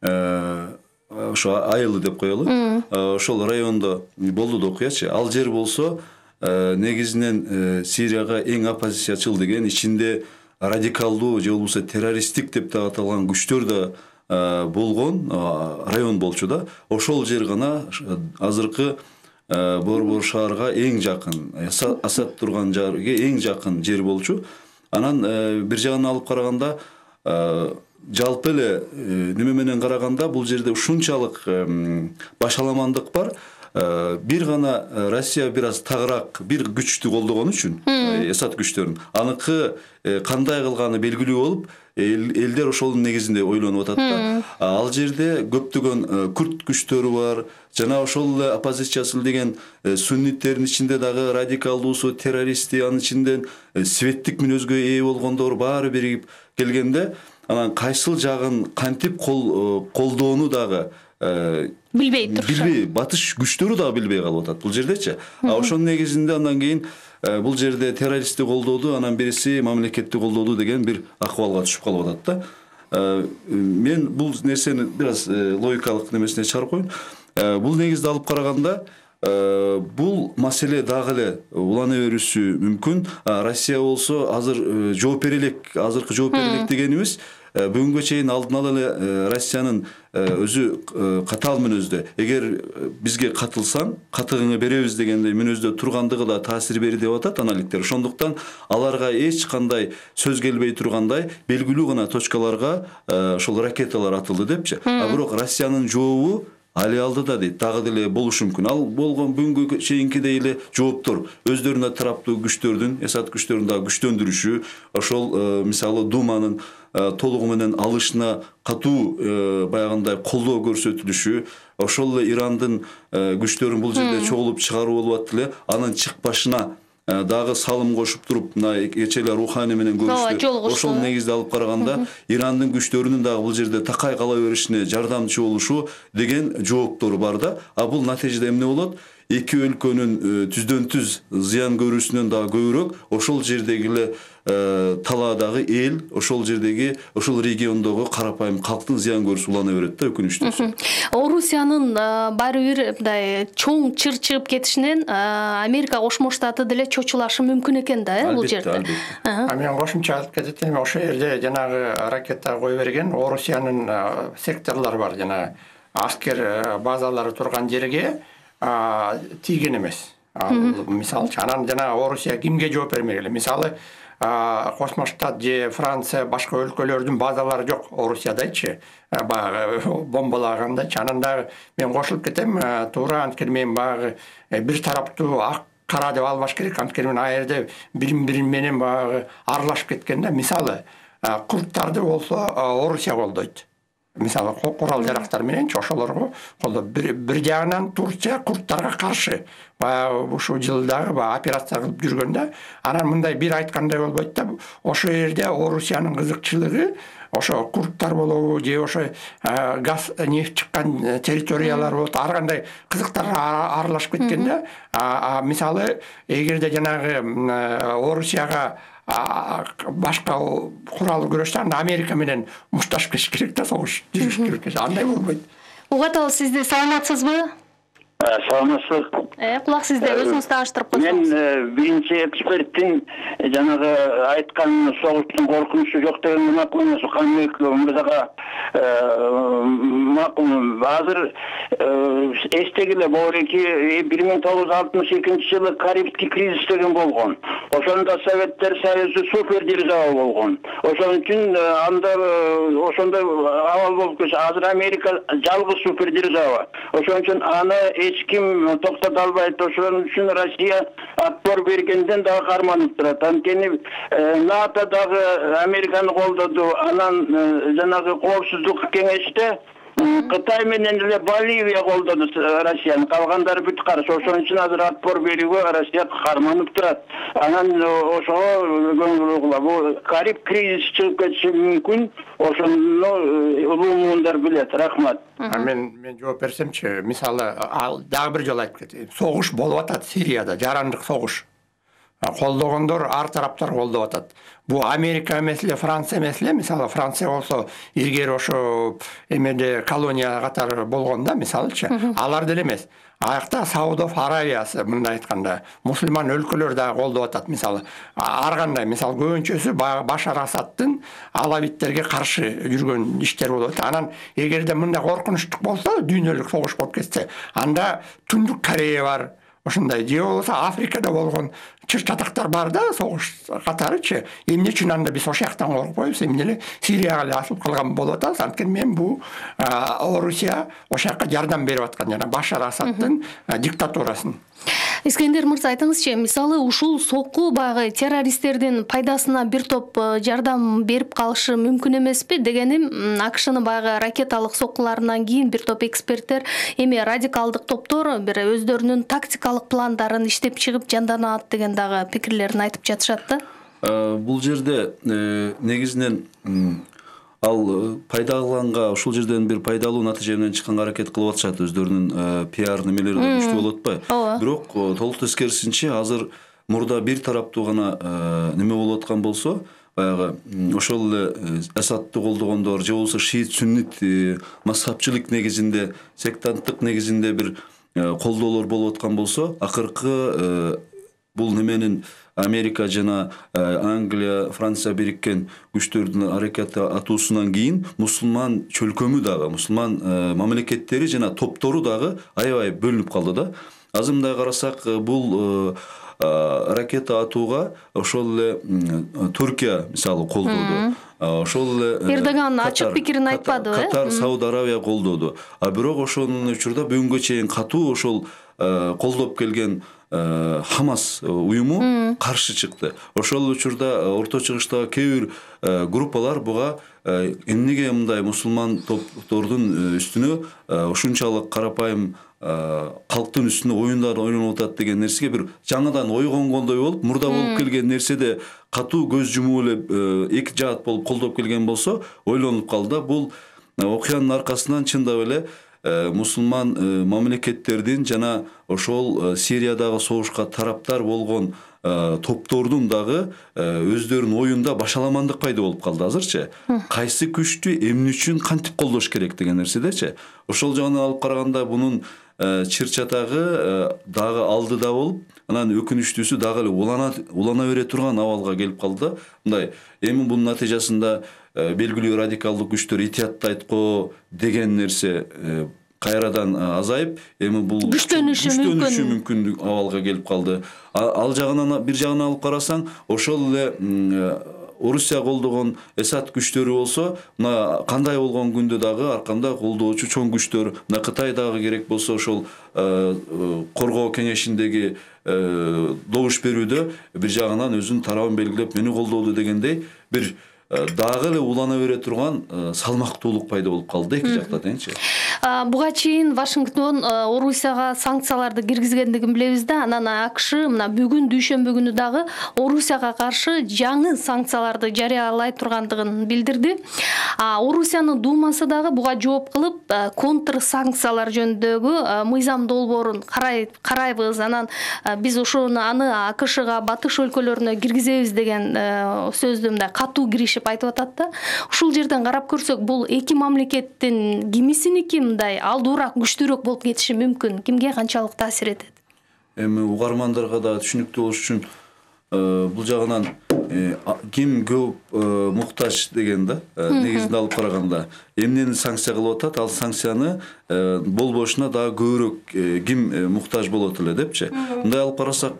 ошо айылы деп коелу. Ошол райондо болду да окуячы. Ал жер болсо негизинен Сирияга эң оппозициячыл деген, ичинде радикалдуу же болбосо террористтик деп аталган күчтөр да болгон район болчу да. Ошол жер гана азыркы Борбор шаарга эң жакын, Асад турган жерге эң жакын жер болчу. Анан бир жагынан алып караганда, жалпы эле неме менен караганда бул жерде ушунчалык башаламандык бар. Бир гана Россия бир аз тагыраак бир күчтү колдогон үчүн, Асад күчтөрүн, аныкы кандай кылганы белгилүү болуп, элдер ошонун негизинде ойлонуп атат да. Ал жерде көптөгөн күрд күчтөрү бар, жана ошол эле оппозициячыл деген сунниттердин ичинде дагы радикалдуусу, террористи, анын ичинде светтик мүнөзгө ээ болгондор баары биригип келгенде, анан кайсыл жагын кантип колдоону дагы билбей турушат. Батыш күчтөрү дагы билбей калып атат бул жердечи. Ошонун негизинде андан кийин бул жерде террористти колдоду, анан бириси мамлекетти колдоду деген бир акыбалга түшүп калып атат да. Мен бул нерсени бир аз логикалык немесине чыгарып коеюн. Бул негизде алып караганда бул маселе дагы эле улана берүүсү мүмкүн. Россия болсо азыр жооп бере элек, азыркы жооп бере элек дегенибиз бүгүнгө чейин алдын ала эле Россиянын өзү катаал мүнөздө, эгер бизге катылсаң катыгыңы беребиз дегендей мүнөздө тургандыгы да таасир берди деп атат аналиктер. Ошондуктан аларга эч кандай сөз келбей тургандай белгилүү гана точкаларга ошол ракеталар атылды депчи. Бирок Россиянын жообу али алдыда дейт, дагы деле болушу мүмкүн. Ал болгон бүгүнгө чейинкидей эле жооптор өздөрүнө тараптуу күчтөрдүн, Асад күчтөрүн дагы күчтөндүрүшү, ошол мисалы Думанын толугу менен алышына катуу баягындай колдоо көрсөтүлүшү, ошол эле Ирандын күчтөрүн бул жерде чогулуп чыгаруу болуп атты эле, анын чыкпашына дагы салым кошуп туруп, мына кечээ Рухани менен көрүштү. Ошол негизде алып караганда Ирандын күчтөрүнүн дагы бул жерде такай кала беришине жардамчы болушу деген жооптору бар да. Бул натыйжада эмне болот? Эки өлкөнүн түздөн түз зыян көрүүсүнөн дагы көбүрөөк ошол жердеги эле талаадагы эл, ошол жердеги, ошол региондогу карапайым калктын зыян көрүүсү улана берет да, өкүнүчтүүсү. Орусиянын баары бир мындай чоң чыр чыгып кетишинен Америка Кошмо Штаты деле чочулашы мүмкүн экен да, бул жерде. Мен кошумча айтып кетем, ошол жерде жанагы ракета кое берген Орусиянын секторлору бар, жана аскер базалары турган жерге тийген эмес. Мисалы, анан жана Орусия кимге жооп бермегиле? Мисалы, Кошмо Штат же Франция башка өлкөлөрдүн базалары жок Орусиядачы, бомбалагандачы. Анан дагы мен кошулуп кетем, туура анткени мен багы бир тараптуу ак кара деп албаш керек, анткени мен ал жерде бирин менен багы аралашып кеткен да. Мисалы, курдтарды болсо Орусия колдойт. мисалы курал жарактар менен ошолорго колдоп бир жагынан Турция курдтарга каршы баягы ушул жылдагы операция кылып жүргөндө анан мындай бир айткандай болбойт да ошо жерде Орусиянын кызыкчылыгы ошо курдтар болобу же ошо газ нефть чыккан территориялар болот ар кандай кызыктарга аралашып кеткенде мисалы эгерде жанагы Орусияга башка куралуу күрөштө анда Америка менен мушташып кетиш керек да согуш жүрүш керек андай болбойт. Угаталы сизди саламатсызбы? Саламатсызбы. Кулак сизде өзүңүз тааштырып койсоңуз. Мен биринчи эксперттин жанагы айткан согуштун коркунучу жок деген макул эмес. Канбек мырзага макул. Азыр эстегиле бореки 1962 жылы Карибский кризис деген болгон. Ошондо Советтер Союзу супер держава болгон. Ошон үчүн анда ошондой абал болуп кетти. Азыр Америка жалгыз супер держава. Ошон үчүн аны эч ким токтото албайт. Ошон үчүн Россия отпор бергенден дагы карманып турат. Анткени НАТО дагы Американы колдоду. Анан жанагы коопсуздук кеңеште Кытай менен эле Боливия колдоду Россияны. Калгандары бүт каршы. Ошон үчүн азыр отпор берүүгө Россия карманып турат. Анан ошого көңүл бургула. Бул Кариб кризис чыгып кетиши мүмкүн. Ошону улуумундар билет. Рахмат. Мен жооп берсемчи, мисалы дагы бир жолу айтып кетейин. Согуш болуп атат Сирияда, жарандык согуш. Колдогондор ар тараптар колдоп атат. Бу Америка эмес эле, Франция эмес эле. Мисалы Франция болсо, илгери ошо эмеде колония катары болгондо, мисалычы, алар деле эмес. Аякта Саудов Аравиясы мындай айтканда, мусулман өлкөлөр дагы колдоп атат. Мисалы ар кандай, мисалы көбүнчөсү Башар Асадтын алавиттерге каршы жүргөн иштер болот. Анан эгерде мындай коркунучтук болсо, дүйнөлүк согуш болуп кетсе, анда Тундук Корея бар. Ошондой же болсо Африкада болгон чыр-чатактар бар да, согуш катарычы. Эмне үчүн анда биз ошол жактан коркпойбуз? Эмне эле Сирияга эле асылып калган болуп атабыз. Анткени мен бул Орусия ошол жакка жардам берип аткан жана Башар Асадтын диктатурасын. Искендер мырза, айтыңызчы, мисалы ушул сокку баягы террористтердин пайдасына бир топ жардам берип калышы мүмкүн эмеспи? Дегеним, АКШнын баягы ракеталык соккуларынан кийин бир топ эксперттер эми радикалдык топтор бир өздөрүнүн тактикалык пландарын иштеп чыгып жанданат деген дагы пикирлерин айтып жатышат да. Бул жерде негизинен ал пайдаланганга ушул жерден бир пайдалуу натыйжа менен чыкканга аракет кылып атышат, өздөрүнүн пиар немелери күчтүү болуп атпайбы? Бирок толук тескерисинче азыр мурда бир тараптуу гана неме болуп аткан болсо, баягы ошол эле Асадты колдогондор же болбосо шиит сүннит мазхабчылык негизинде, сектанттык негизинде бир колдоолор болуп аткан болсо, акыркы бул неменин Америка жана Англия, Франция бириккен күчтөрдүн аракет атуусунан кийин мусулман чөлкөмү дагы, мусулман мамлекеттери жана топтору дагы аябай бөлүнүп калды да. Азыр мындай карасак, бул ракета атууга ошол эле Туркия мисалы колдоду. Ошол эле Эрдоган ачык пикирин айтпады, Катар, Сауд Аравия колдоду. Бирок ошонун учурда бүгүнгө чейин катуу ошол колдоп келген Хамас уюму каршы чыкты. Ошол учурда Орто Чыгыштагы кээ бир группалар буга эмнеге мындай мусулман топтордун үстүнө ушунчалык карапайым калктын үстүнө оюндар ойнонуп атат деген нерсеге бир жаңыдан ойгонгондой болуп, мурда болуп келген нерседе катуу көз жумуп эле эки жаат болуп колдоп келген болсо, ойлонуп калды. Бул окуянын аркасынан чындап эле мусулман мамлекеттердин жана ошол Сириядагы согушка тараптар болгон топтордун дагы өздөрүнүн оюнда башаламандык пайда болуп калды азырчы. Кайсы күчтү эмне үчүн кантип колдош керек деген нерседечи. Ошол жагынан алып караганда бунун чыр-чатагы дагы алдыда болуп, анан өкүнүчтүүсү дагы эле улана бере турган абалга келип калды. Мындай эми бунун натыйжасында белгилүү радикалдык күчтөр итияттайт-го деген нерсе кайрадан азайып, эми бул күчтөнүшү мүмкүн абалга келип калды. Ал жагынан бир жагынан алып карасаң, ошол эле Орусия колдогон Асад күчтөрү болсо, мына кандай болгон күндө дагы арканда колдоочу чоң күчтөр, мына Кытай дагы керек болсо ошол коргоо кеңешиндеги добуш берүүдө бир жагынан өзүнүн тарабын белгилеп, мени колдоду дегендей бир дагы эле улана бере турган салмактуулук пайда болуп калды эки жакта дегенчи. Буга чейин Вашингтон Орусияга санкцияларды киргизгендигин билебиз да, анан АКШ мына бүгүн дүйшөмбү күнү дагы Орусияга каршы жаңы санкцияларды жарыялай тургандыгын билдирди. Орусиянын Думасы дагы буга жооп кылып, контр санкциялар жөнүндөгү мыйзам долбоорун карайбыз. Анан биз аны АКШга, батыш өлкөлөрүнө киргизебиз деген сөздү мындай катуу киришип айтып атат да. Ушул жерден карап көрсөк, бул эки мамлекеттин кимисиники мындай алдуураак, күчтүүрөөк болуп кетиши мүмкүн. Кимге канчалык таасир этет? Эми угармандарга да түшүнүктүү болуш үчүн бул жагынан ким көп муктаж деген да, негизинде алып караганда эмнени санкция кылып атат, ал санкцияны болбошуна дагы көбүрөөк ким муктаж болот эле депчи. Мындай алып карасак,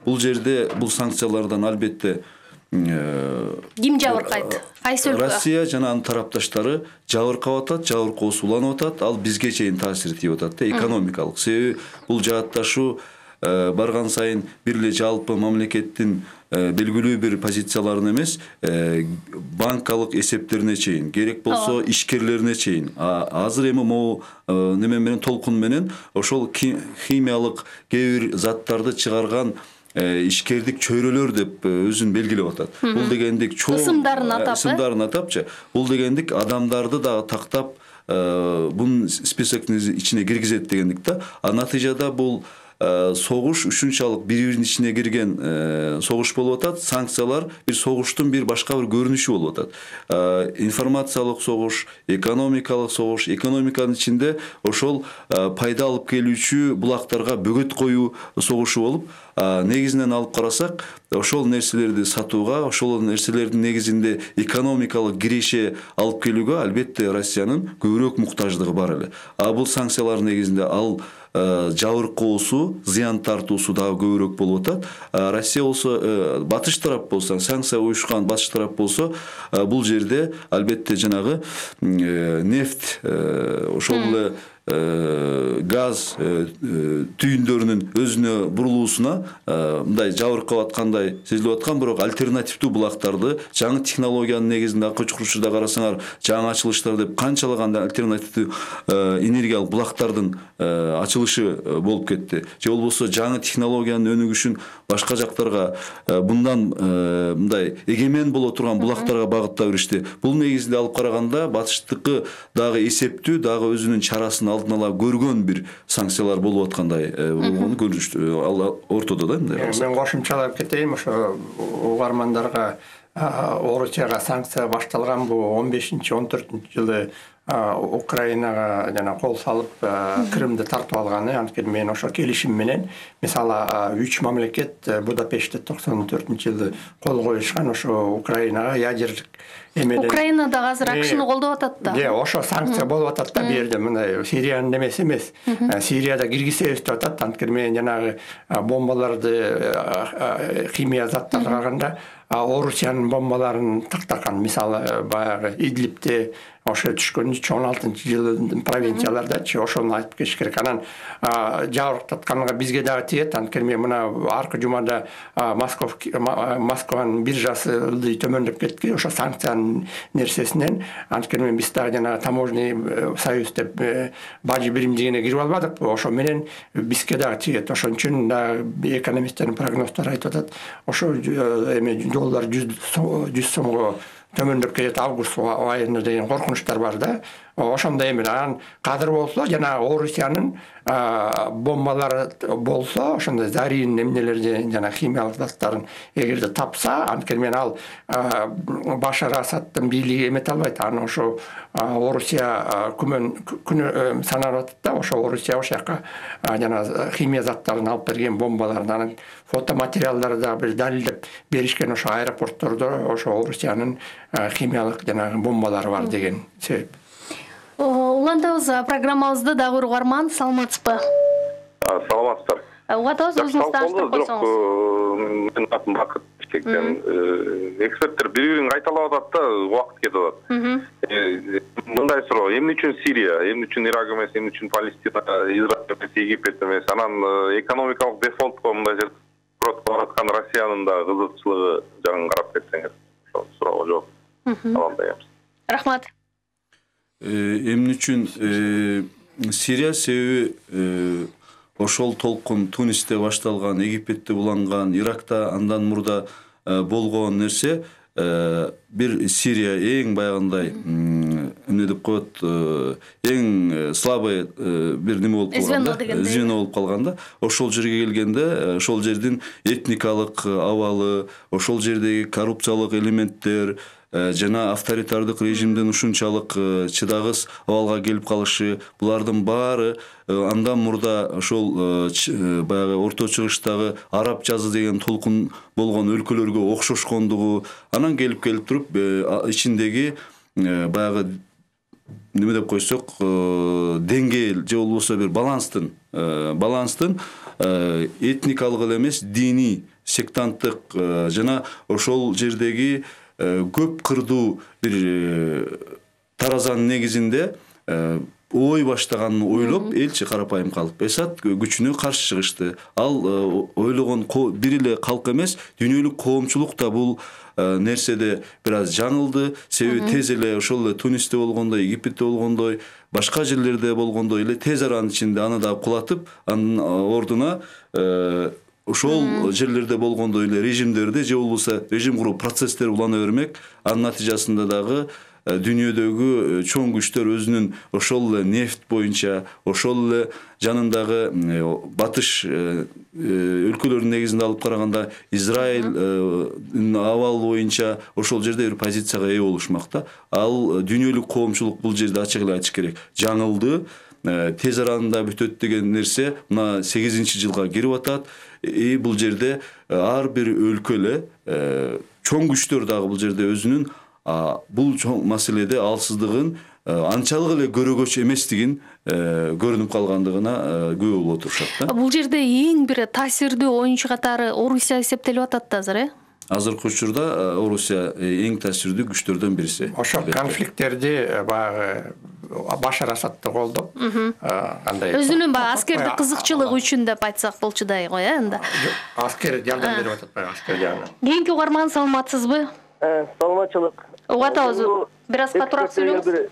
бул жерде бул санкциялардан албетте ким жабыркайт? Кайсы өлкө? Россия жана анын тарапташтары жабыркап атат, жабыркоосу уланып атат, ал бизге чейин таасир этип атат да, экономикалык. Себеби бул жаатташуу барган сайын бир эле жалпы мамлекеттин белгилүү бир позицияларын эмес, банкалык эсептерине чейин, керек болсо ишкерлерине чейин. Азыр эми могу неме менен, толкун менен ошол химиялык кээ бир заттарды чыгарган ишкердик чөйрөлөр деп өзүн белгилеп атат. Бул дегендик чоң ысымдарын атапчы. Бул дегендик адамдарды дагы тактап бунун списоктун ичине киргизет дегендик да. Натыйжада бул согуш ушунчалык бири-биринин ичине кирген согуш болуп атат. Санкциялар бир согуштун бир башка бир көрүнүшү болуп атат. Информациялык согуш, экономикалык согуш, экономиканын ичинде ошол пайда алып келүүчү булактарга бөгөт коюу согушу болуп, негизинен алып карасак, ошол нерселерди сатууга, ошол нерселердин негизинде экономикалык киреше алып келүүгө албетте Россиянын көбүрөөк муктаждыгы бар эле. Бул санкциялар негизинде ал жабыркоосу, зыян тартуусу дагы көбүрөөк болуп атат. Россия болсо, батыш тарап болсо, санкция уюшкан батыш тарап болсо, бул жерде албетте жанагы нефть, ошол эле газ түйүндөрүнүн өзүнө бурулуусуна мындай жабыркап аткандай сезилип аткан, бирок альтернативдүү булактарды жаңы технологиянын негизинде Кочкурчуда карасаңар, жаңы ачылыштар деп канчалаган альтернативдүү энергиялык булактардын ачылышы болуп кетти. Же болбосо жаңы технологиянын өнүгүшүн башка жактарга bundan мындай эгемен боло турган булактарга багытта беришти. Бул негизинде алып караганда батыштыкы дагы эсептүү, дагы өзүнүн чарасын алдын ала көргөн бир санкциялар болуп аткандай болгону көрүнүштү ортодо да мындай. Мен кошумчалап кетейин, ошо угармандарга Орусияга санкция башталган бул 15-14-жылы Украинага жана кол салып Крымды тартып алганы, анткени мен ошо келишим менен мисалы 3 мамлекет Будапештте 94-жылы кол коюшкан, ошо Украинага ядерлик эмеден. Украинада азыр АКШны колдоп атат да. Ошо санкция болуп атат да, бу жерде мындай Сириянын эмеси эмес. Сирияда киргизебиз деп атат, анткени мен жанагы бомбаларды, химия заттарды караганда Орусиянын бомбаларын тактакан, мисалы баягы Идлибте ошо түшкөн 16-жылы провинциялардачы ошону айтып кеш керек. Анан жабыркатканга бизге дагы тиет, анткени мен мына аркы жумада Москванын биржасы төмөндөп кетти ошо санкциянын нерсесинен, анткени мен биз дагы жана таможенный союз деп бажы биримдигине кирип албадык, ошо менен бизге дагы тиет. Ошон үчүн экономисттердин прогноздору айтып атат, ошо эме жолдор 100 сомго төмөндөп кетет август айында деген коркунучтар бар да. Ошондой эме. Анан кадыр болсо жана Орусиянын бомбалары болсо, ошондой зарин эмнелерди жана химиялык заттарын эгерде тапса, анткени мен ал Башар Асадтын бийлиги эмете албайт. Аны ошо Орусия күнү санап атат да, ошо Орусия ошол жака жана химия заттарын алып берген бомбаларын, анын фотоматериалдары да бир далилдеп беришкен, ошо аэропорттордо ошо Орусиянын химиялык жана бомбалары бар деген себеп. Уландабыз программабызда дагы бир угарман, саламатсызбы? Саламатсыздар. Угатабыз, өзүңүз тааныштырып койсоңуз. Мен атым Бакыт Бишкектен. Эксперттер бири-бирин кайталап атат да, убакыт кетип атат. Мындай суроо, эмне үчүн Сирия, эмне үчүн Ирак эмес, эмне үчүн Палестина, Израиль эмес, Египет эмес? Анан экономикалык дефолтко мындай жерде бараткан Россиянын да кызыкчылыгы жагын карап кетсеңиз, ошол суроого жооп. Амандайбыз. Рахмат. Эмне үчүн Сирия себеби ошол толкун Тунисте башталган, Египетте уланган, Иракта андан мурда болгон нерсе бир Сирия эң баягындай эмне деп коет, эң слабый бир неме болуп калганда, звено болуп калганда, ошол жерге келгенде, ошол жердин этникалык абалы, ошол жердеги коррупциялык элементтер жана авторитардык режимдин ушунчалык чыдагыс абалга келип калышы, булардын баары андан мурда ошол баягы Орто Чыгыштагы араб жазы деген толкун болгон өлкөлөргө окшошкондугу, анан келип туруп ичиндеги баягы неме деп койсок, деңгээл же болбосо бир баланстын этникалык эле эмес, диний, сектанттык жана ошол жердеги көп кырдуу бир таразанын негизинде ой баштаганын ойлоп, элчи карапайым калк Эсад күчүнө каршы чыгышты. Ал ойлогон бир эле калк эмес, дүйнөлүк коомчулук да бул нерседе бир аз жаңылды. Себеби тез эле ошол эле Тунисте болгондой, Египетте болгондой, башка жерлерде болгондой эле тез аранын ичинде аны да кулатып, анын ордуна ошол жерлерде болгондой эле режимдерди же болбосо режим куруу процесстер улана бермек. Анын натыйжасында дагы дүйнөдөгү чоң күчтөр өзүнүн ошол эле нефт боюнча, ошол эле жанындагы батыш өлкөлөрдүн негизинде алып караганда Израиль абалы боюнча ошол жерде бир позицияга ээ болушмакта. Ал дүйнөлүк коомчулук бул жерде ачык эле айтыш керек, жаңылды. Тез аранда бүтөт деген нерсе мына 8-жылга кирип атат. Бул жерде ар бир өлкө эле чоң күчтөр дагы бул жерде өзүнүн бул чоң маселеде алсыздыгын анчалык эле көрөгөч эместигин көрүнүп калгандыгына күбө болуп отурушат да. Бул жерде эң бир таасирдүү оюнчу катары Орусия эсептелип атат да азыр, Азыркы учурда Орусия эң таасирдүү күчтөрдөн бириси. Ошол конфликттерди баягы Башар Асадты колдоп, андай өзүнүн баягы аскердик кызыкчылыгы үчүн деп айтсак болчудай го, анда. Аскер жардам берип атат, баягы аскер жагынан. Кийинки угарман, саламатсызбы? Саламатчылык. Угат азыр бир аз катуураак сүйлөңүз.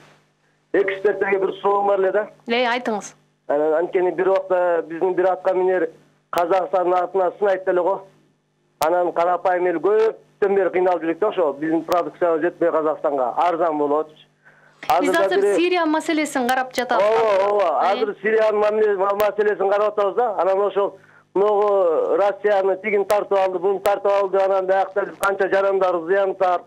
Эксперттерге бир суроом бар эле да. Айтыңыз. Анткени бир убакта биздин бир атка минер Казакстандын атына сынайт эле го. Анан карапайым эл көптөн бери кыйналып жүрөт да, ошо биздин продукцияга жетпей Казакстанга арзан болот. Биз азыр Сирия маселесин карап жатабыз. Ооба, азыр Сириянын маселесин карап атабыз да. Анан ошол могу Россияны тигин тартып алды, буну тартып алды, анан биякта биз канча жарандар зыян тарт.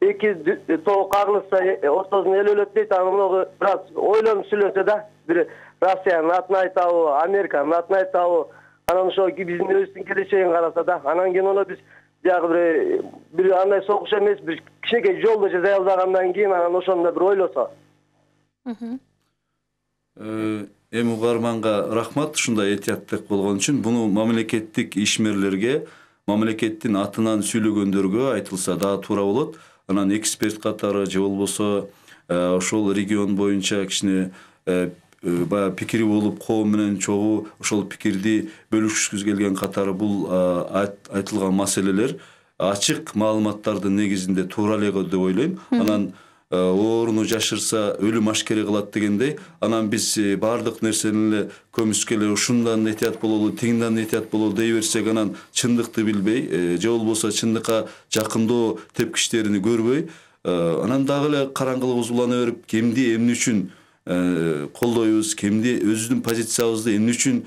Эки тоо кагылышса ортосун эл өлөт дейт. Анан могу бир аз ойлонуп сүйлөнсө да, бир Россиянын атын айтабы, Американын атын айтабы, анан ошо биздин өзүбүздүн келечегин караса да, анан кийин оны биз биягы бир андай согуш эмес, бир кичинекей жолду жасай алгандан кийин анан ошондо бир ойлосо. Эми угарманга рахмат, ушундай этияттык болгон үчүн. Буну мамлекеттик ишмерлерге, мамлекеттин атынан сүйлөгөндөргө айтылса дагы туура болот. Анан эксперт катары же болбосо ошол регион боюнча кичине баягы пикири болуп, коом менен чогуу ошол пикирди бөлүшкүсү келген катары бул айтылган маселелер ачык маалыматтардын негизинде туура эле деп ойлойм. Анан ооруну жашырса өлүм ашкере кылат дегендей, анан биз баардык нерсени эле көмүскеле ушундан этият бололу, тигинден этият бололу дей берсек, анан чындыкты билбей, же болбосо чындыкка жакындоо тепкичтерини көрбөй, анан дагы эле караңгылыгыбыз улана берип, кимди эмне үчүн колдойбуз, кимди өзүбүздүн позициябызды эмне үчүн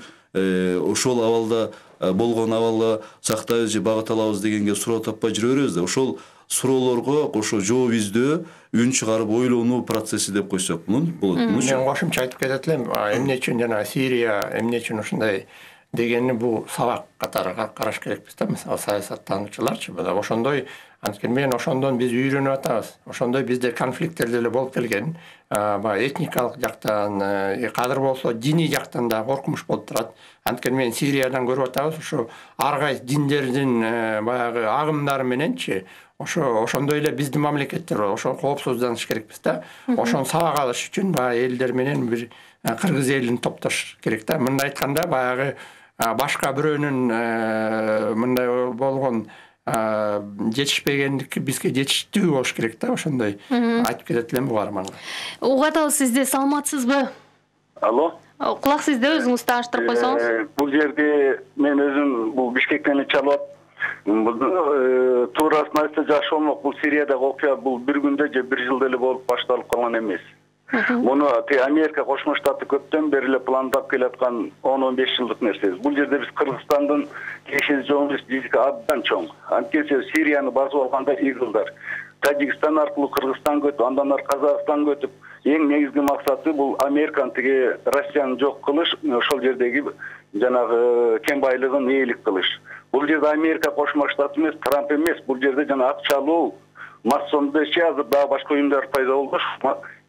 ошол абалда болгон абалга сактайбыз же багыт алабыз дегенге суроо таппай жүрө беребиз да. Ошол суроолорго ошо жооп издөө, үн чыгарып ойлонуу процесси деп койсок болот. Мен кошумча айтып кетет элем, эмне үчүн жана Сирия эмне үчүн ушундай дегенни бул сабак катары караш керекпиз да. Мисалы саясаттануучуларчы мына ошондой, анткени мен ошондон биз үйрөнүп атабыз. Ошондой бизде конфликттер деле болуп келген. Баягы этникалык жактан, кадыр болсо диний жактан да коркунуч болуп турат. Анткени мен Сириядан көрүп атабыз, ошо ар кайсы диндердин баягы агымдары мененчи ошондой эле биздин мамлекеттер бар. Ошо коопсузданыш керекпиз да. Ошону сабак алыш үчүн баягы элдер менен бир кыргыз элин топтош керек да. Мындай айтканда баягы башка бирөөнүн мындай болгон жетишпегендики бизге жетиштүү болуш керек да, ошондой айтып кетет элем угарманга. Угуп атабыз, сизде саламатсызбы? Алло. Кулак сизде, өзүңүз тааныштырып койсоңуз. Бул жерде мен өзүм бул Бишкектен чалып туурасын айтса жакшы болмок. Бул Сириядагы окуя бул бир күндө же бир жылда эле болуп башталып калган эмес. Муну Америка Кошмо Штаты көптөн бери эле пландап келаткан 10-15 жылдык нерсе. Бул жерде биз Кыргызстандын кешен жоңуз биздики абдан чоң. Анткени Сирияны басып алганда игылдар Тажикстан аркылуу Кыргызстанга өтүп, андан ары Казакстан өтүп, эң негизги максаты бул Американы тиги Россияны жок кылыш, ошол жердеги жанагы кен байлыгын ээлик кылыш. Бул жерде Америка Кошмо Штаты эмес, Трамп эмес, бул жерде жана акчалуу масондочу азыр дагы башка уюмдар пайда болду.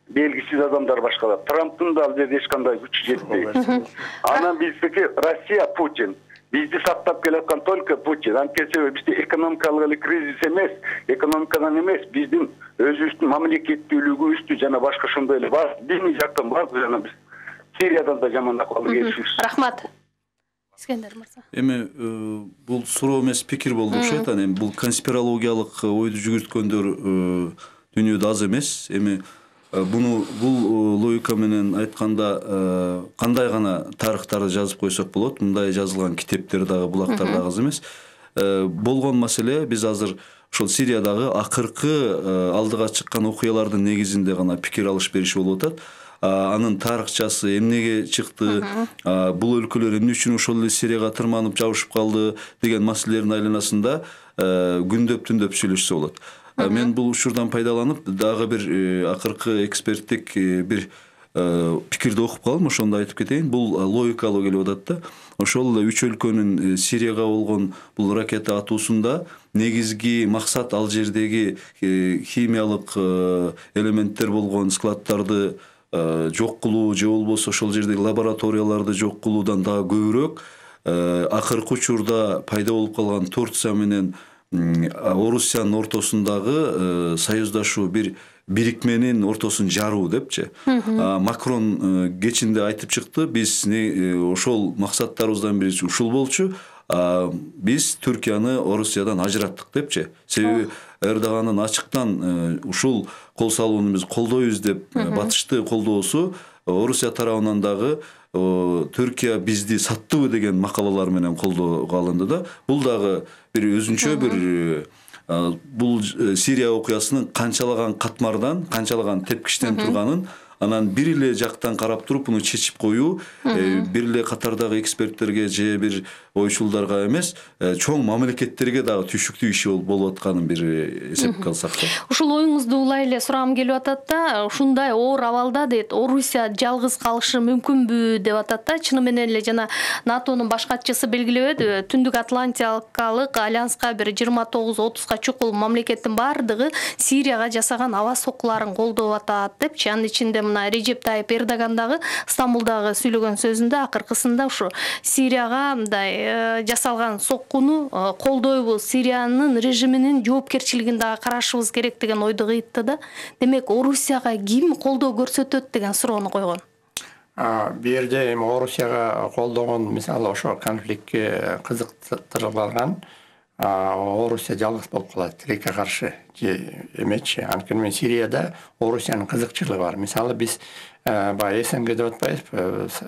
Белгисиз адамдар башкалат. Трамптын да ал жерде эч кандай күчү жетпейт. Анан биздики Россия Путин. Бизди сактап келаткан только Путин. Анткени бизде экономикалык эле кризис эмес, экономикадан эмес, биздин өзүбүздүн мамлекеттүүлүгүбүздү жана башка ошондой эле бар. Диний жактан бар жана биз Сириядан да жаман акыбалы келишибиз. Рахмат. Искендер мырза. Эми бул суроо эмес, пикир болду окшойт. Эми бул конспирологиялык ойду жүгүрткөндөр дүйнөдө аз эмес. Эми бул логика менен айтканда кандай гана тарыхтарды жазып койсок болот. Мындай жазылган китептер дагы, булактар дагы аз эмес. Болгон маселе биз азыр ошол Сириядагы акыркы алдыга чыккан окуялардын негизинде гана пикир алыш бериш болуп атат. Анын тарыхчасы эмнеге чыкты, бул өлкөлөр эмне үчүн ошол эле Сирияга тырманып жабышып калды деген маселелердин айланасында күндөп түндөп сүйлөшсө болот. Мен бул учурдан пайдаланып дагы бир акыркы эксперттик бир пикирди окуп калдым, ошондо айтып кетейин. Бул логикалуу келип атат да. Ошол үч өлкөнүн Сирияга болгон бул ракета атуусунда негизги максат ал жердеги химиялык элементтер болгон складдарды жок кылуу же болбосо ошол жердеги лабораторияларды жок кылуудан дагы көбүрөөк акыркы учурда пайда болуп калган Турция менен Орусиянын ортосундагы союздашуу бир бирикменин ортосун жаруу депчи. Макрон кечинде айтып чыкты, биз ошол максаттарыбыздан бири ушул болчу. Биз Түркияны Орусиядан ажыраттык депчи. Себеби Эрдоганын ачыктан ушул кол салууну биз колдойбуз деп батышты колдоосу Орусия тарабынан дагы Түркия бизди саттыбы деген макалалар менен колдоого алынды да. Бул дагы бир өзүнчө бир бул Сирия окуясынын канчалаган катмардан, канчалаган тепкичтен турганын анан бир эле жактан карап туруп буну чечип коюу бир эле катардагы эксперттерге же бир ойчулдарга эмес, чоң мамлекеттерге дагы түйшүктүү иши болуп атканын бир эсепке алсак. Ушул оюңузду улай эле сурагым келип атат да, ушундай оор абалда дейт, Орусия жалгыз калышы мүмкүнбү деп атат да. Чыны менен эле жана НАТОнун баш катчысы белгилебеди, Түндүк Атлантикалык альянска бир 29-30га чукул мамлекеттин бардыгы Сирияга жасаган аба соккуларын колдоп атат депчи. Анын ичинде мына Режеп Тайып Эрдоган дагы Стамбулдагы сүйлөгөн сөзүндө акыркысында ушу Сирияга мындай жасалган соккуну колдойбуз, Сириянын режиминин жоопкерчилигин дагы карашыбыз керек деген ойду кыйтты да. Демек, Орусияга ким колдоо көрсөтөт деген суроону койгон. Бу жерде эми Орусияга колдогон, мисалы ошо конфликтке кызыктырып алган Орусия жалгыз болуп калат, тилекке каршы же эмечи. Анткени мен Сирияда Орусиянын кызыкчылыгы бар. Мисалы биз баягы СНГ деп атпайбыз,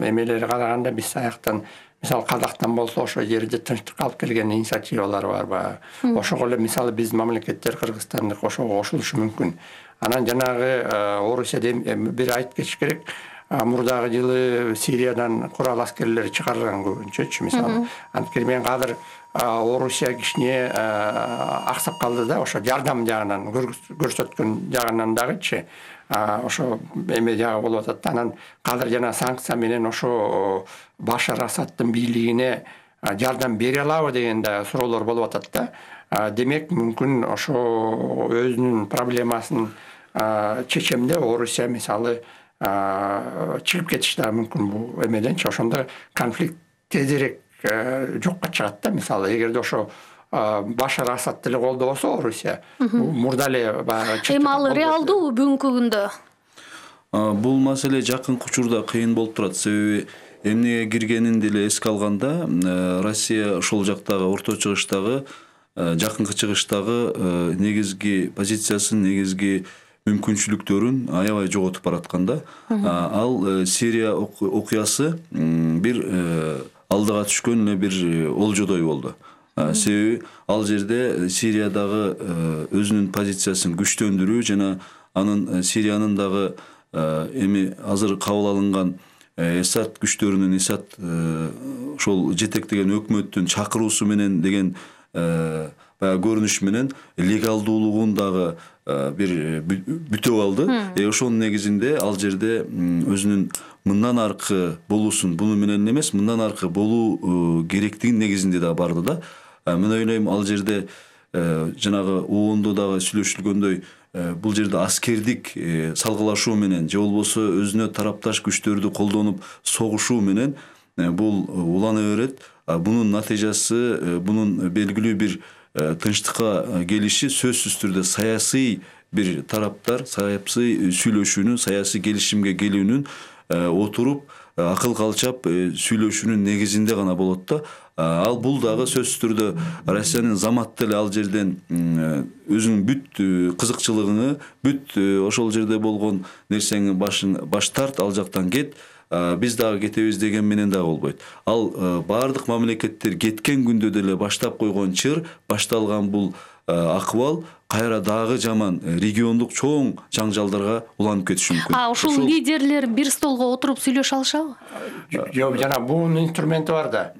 эмелери караганда биз аяктан, мисалы Казактан болсо ошол жерде тынчтык алып келген инициативалар бар баягы. Ошого эле мисалы биз мамлекеттер Кыргызстанды ошого кошулушу мүмкүн. Анан жанагы Орусияда бир айтып кетиш керек. Мурдагы жылы Сириядан курал аскерлер чыгарылган көбүнчөчү, мисалы. Анткени мен азыр Орусия кичине аксап калды да, ошо жардам жагынан, көрсөткөн жагынан дагычы. Ошо эме жагы болуп атат. Анан азыр жана санкция менен ошо Башар Асадтын бийлигине жардам бере алабы деген да суроолор болуп атат да. Демек, мүмкүн ошо өзүнүн проблемасын чечемде Орусия мисалы чыгып кетиш да мүмкүн бул эмеденчи. Ошондо конфликт тезирээк жокко чыгат да. Мисалы, эгерде ошо Башар Асад деле колдобосо Орусия, мурда эле баягы эми ал реалдуу бүгүнкү күндө? Бул маселе жакынкы учурда кыйын болуп турат. Себеби эмнеге киргенин деле эске алганда, Россия ошол жактагы Орто Чыгыштагы жакынкы чыгыштагы негизги позициясын, негизги мүмкүнчүлүктөрүн аябай жоготуп баратканда, ал Сирия окуясы бир алдыга түшкөн эле бир олжодой болду. Себеби ал жерде Сириядагы өзүнүн позициясын күчтөндүрүү жана анын Сириянын дагы эми азыр кабыл алынган Эсад күчтөрүнүн, Эсад ошол жетектеген өкмөттүн чакыруусу менен деген көрүнүш менен легалдуулугун дагы бир бүтөп алды. Ошонун негизинде ал жерде өзүнүн мындан аркы болуусун, буну менен эмес, мындан аркы болуу керектигин негизинде да барды да. Мен ойлойм, ал жерде жанагы оондо дагы сүйлөшүлгөндөй, бул жерде аскердик салгылашуу менен же болбосо өзүнө тарапташ күчтөрдү колдонуп согушуу менен бул улана берет. Бунун натыйжасы, бунун белгилүү бир тынчтыкка келиши сөзсүз түрдө саясий бир тараптар саясий сүйлөшүүнүн, саясий келишимге келүүнүн, отуруп акыл калчап сүйлөшүүнүн негизинде гана болот да. Ал бул дагы сөзсүз түрдө Россиянын заматта эле ал жерден өзүнүн бүт кызыкчылыгыңы, бүт ошол жерде болгон нерсеңи баш тарт, ал жактан кет, биз дагы кетебиз деген менен дагы болбойт. Ал баардык мамлекеттер кеткен күндө деле баштап койгон чыр, башталган бул акыбал кайра дагы жаман региондук чоң жаңжалдарга уланып кетиши мүмкүн. Ушул лидерлер бир столго отуруп сүйлөшө алышабы? Жок, жана бунун инструменти бар да.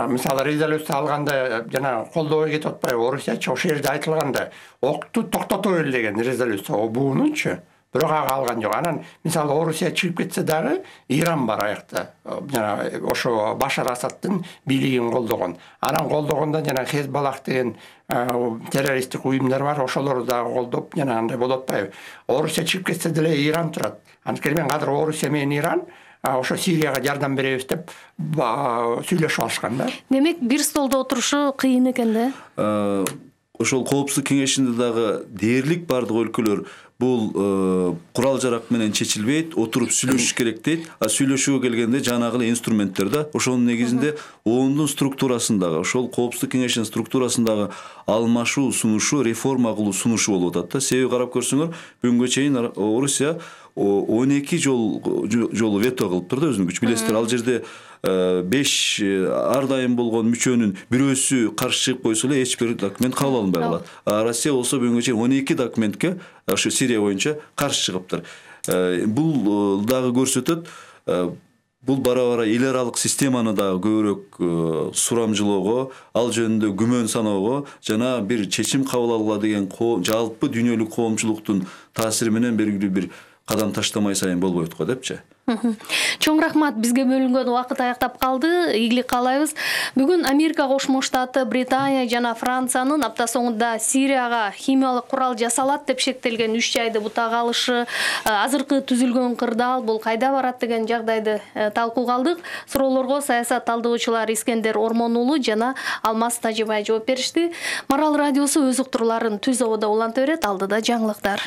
Мисалы резолюция алганда жана колдобой кетип атпайбы, Орусиячы ошол жерде айтылганда окту токтотобойли деген резолюция, бунунчу бирок ага алган жок. Анан мисалы Орусия чыгып кетсе дагы Иран бар аякта. Жана ошо Башар Асадтын бийлигин колдогон. Анан колдогондо жана Хезбалах деген террористтик уюмдар бар, ошолорду дагы колдоп, жана андай болуп атпайбы. Орусия чыгып кетсе деле Иран турат. Анткени азыр Орусия менен Иран ошо Сирияга жардам беребиз деп сүйлөшүп алышкан да. Демек, бир столдо отурушу кыйын экен да. Ошол коопсуздук кеңешинде дагы дээрлик бардык өлкөлөр бул курал жарак менен чечилбейт, отуруп сүйлөшүш керек дейт. Сүйлөшүүгө келгенде жанагы эле инструменттер да, ошонун негизинде ООНдун структурасындагы, ошол коопсуздук кеңешинин структурасындагы алмашуу сунушу, реформа кылуу сунушу болуп атат да. Себеби карап көрсөңөр, бүгүнгө чейин Орусия 12 жолу вето кылыптыр да өзүнүн күч. Билесиздер, ал жерде 5 ар дайым болгон мүчөнүн бирөөсү каршы чыгып койсо эле эч бир документ кабыл алынбай калат. Россия болсо бүгүнгө чейин 12 документке ошо Сирия боюнча каршы чыгыптыр. Бул дагы көрсөтөт, бул бара-бара эл аралык системаны дагы көбүрөөк сурамжылоого, ал жөнүндө күмөн саноого жана бир чечим кабыл алгыла деген жалпы дүйнөлүк коомчулуктун таасири менен белгилүү бир кадам таштамай сайын болбойт го депчи. Чоң рахмат, бизге бөлүнгөн убакыт аяктап калды. Ийгилик каалайбыз. Бүгүн Америка Кошмо Штаты, Британия жана Франциянын апта соңунда Сирияга химиялык курал жасалат деп шектелген 3 жайды бутага алышы, азыркы түзүлгөн кырдаал бул кайда барат деген жагдайды талкууга алдык. Суроолорго саясат талдоочулар Искендер Ормон уулу жана Алмаз Тажибай жооп беришти. Марал радиосу өз уктурларын түз ободо уланта берет. Алдыда жаңылыктар.